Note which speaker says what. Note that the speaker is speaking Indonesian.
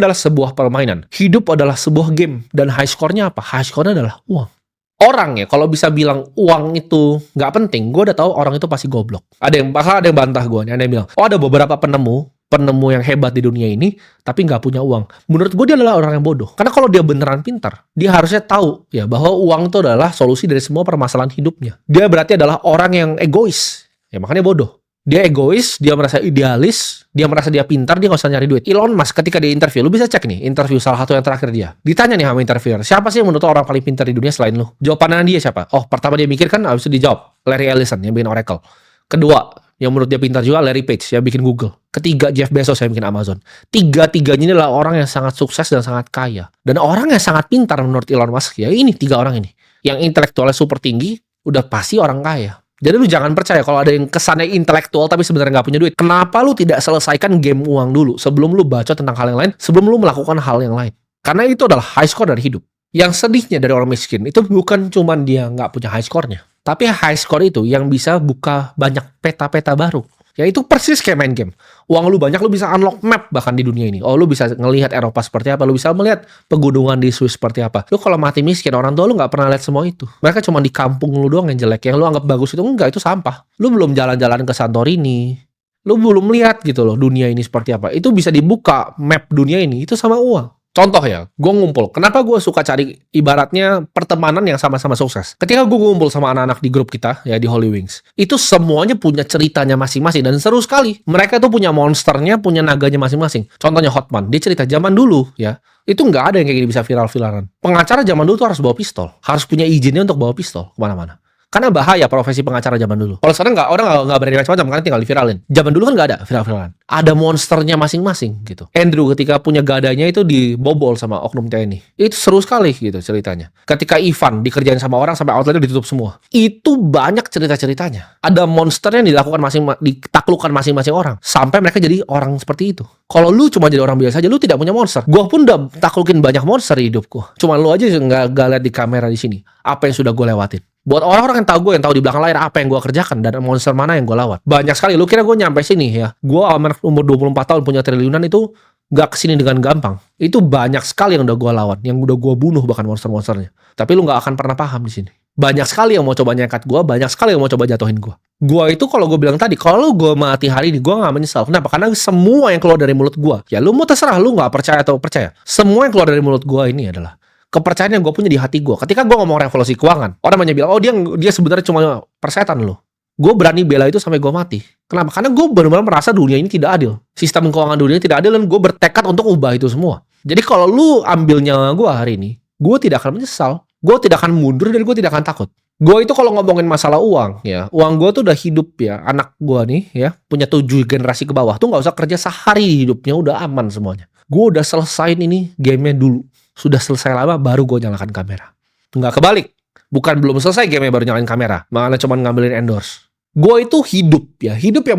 Speaker 1: adalah sebuah permainan. Hidup adalah sebuah game. Dan high score-nya apa? High score-nya adalah uang. Orang ya, kalau bisa bilang uang itu nggak penting, gue udah tahu orang itu pasti goblok. Ada yang bantah gue nih, ada yang bilang, oh ada beberapa penemu yang hebat di dunia ini, tapi nggak punya uang. Menurut gue dia adalah orang yang bodoh. Karena kalau dia beneran pintar, dia harusnya tahu ya bahwa uang itu adalah solusi dari semua permasalahan hidupnya. Dia berarti adalah orang yang egois. Ya makanya bodoh. Dia egois, dia merasa idealis, dia merasa dia pintar, dia nggak usah nyari duit. Elon Musk ketika dia interview, lu bisa cek nih, interview salah satu yang terakhir dia. Ditanya nih sama interviewer, siapa sih yang menurut orang paling pintar di dunia selain lu? Jawabannya dia siapa? Oh, pertama dia mikir kan, habis itu dijawab. Larry Ellison yang bikin Oracle. Kedua, yang menurut dia pintar juga, Larry Page yang bikin Google. Ketiga, Jeff Bezos yang bikin Amazon. Tiga-tiganya ini adalah orang yang sangat sukses dan sangat kaya. Dan orang yang sangat pintar menurut Elon Musk, ya ini tiga orang ini. Yang intelektualnya super tinggi, udah pasti orang kaya. Jadi lu jangan percaya kalau ada yang kesannya intelektual tapi sebenarnya nggak punya duit. Kenapa lu tidak selesaikan game uang dulu sebelum lu baca tentang hal yang lain, sebelum lu melakukan hal yang lain? Karena itu adalah high score dari hidup. Yang sedihnya dari orang miskin itu bukan cuman dia nggak punya high score-nya, tapi high score itu yang bisa buka banyak peta-peta baru. Ya itu persis kayak main game. Uang lu banyak, lu bisa unlock map bahkan di dunia ini. Oh, lu bisa ngelihat Eropa seperti apa, lu bisa melihat pegunungan di Swiss seperti apa. Lu kalau mati miskin, orang tua lu nggak pernah lihat semua itu. Mereka cuma di kampung lu doang yang jelek. Yang lu anggap bagus itu enggak, itu sampah. Lu belum jalan-jalan ke Santorini. Lu belum lihat gitu loh dunia ini seperti apa. Itu bisa dibuka map dunia ini, itu sama uang. Contoh ya, gue ngumpul. Kenapa gue suka cari ibaratnya pertemanan yang sama-sama sukses? Ketika gue ngumpul sama anak-anak di grup kita, ya di Holy Wings, itu semuanya punya ceritanya masing-masing dan seru sekali. Mereka tuh punya monsternya, punya naganya masing-masing. Contohnya Hotman, dia cerita zaman dulu ya, itu nggak ada yang kayak gini bisa viral-viralan. Pengacara zaman dulu tuh harus bawa pistol, harus punya izinnya untuk bawa pistol kemana-mana. Karena bahaya profesi pengacara zaman dulu. Kalau sekarang orang nggak berani macam-macam, karena tinggal diviralin. Zaman dulu kan nggak ada viral-viralan. Ada monsternya masing-masing gitu. Andrew ketika punya gadanya itu dibobol sama oknum TNI. Itu seru sekali gitu ceritanya. Ketika Ivan dikerjain sama orang sampai outletnya ditutup semua. Itu banyak cerita-ceritanya. Ada monster yang ditaklukkan masing-masing orang. Sampai mereka jadi orang seperti itu. Kalau lu cuma jadi orang biasa aja, lu tidak punya monster. Gua pun udah taklukin banyak monster di hidupku. Cuma lu aja nggak lihat di kamera di sini. Apa yang sudah gue lewatin. Buat orang-orang yang tahu di belakang layar apa yang gue kerjakan dan monster mana yang gue lawan. Banyak sekali. Lu kira gue nyampe sini ya? Gue umur 24 tahun punya triliunan itu gak kesini dengan gampang. Itu banyak sekali yang udah gue lawan, yang udah gue bunuh bahkan monster-monsternya. Tapi lu gak akan pernah paham di sini. Banyak sekali yang mau coba nyekat gue, banyak sekali yang mau coba jatuhin gue. Gue itu kalau gue bilang tadi, kalau gue mati hari ini, gue gak menyesal. Kenapa? Karena semua yang keluar dari mulut gue, ya lu mau terserah, lu gak percaya atau percaya. Semua yang keluar dari mulut gue ini adalah kepercayaan yang gue punya di hati gue. Ketika gue ngomong revolusi keuangan, orang banyak bilang, oh dia sebenarnya cuma persetan loh. Gue berani bela itu sampai gue mati. Kenapa? Karena gue benar-benar merasa dunia ini tidak adil. Sistem keuangan dunia ini tidak adil dan gue bertekad untuk ubah itu semua. Jadi kalau lu ambil nyawa gue hari ini, gue tidak akan menyesal. Gue tidak akan mundur dan gue tidak akan takut. Gue itu kalau ngomongin masalah uang, ya uang gue tuh udah hidup ya. Anak gue nih ya, punya 7 generasi ke bawah tuh gak usah kerja sehari, hidupnya udah aman semuanya. Gue udah selesain ini gamenya dulu. Sudah selesai lama baru gue nyalakan kamera. Nggak kebalik. Bukan belum selesai gamenya baru nyalain kamera. Malah cuma ngambilin endorse. Gue itu hidup ya. Hidup yang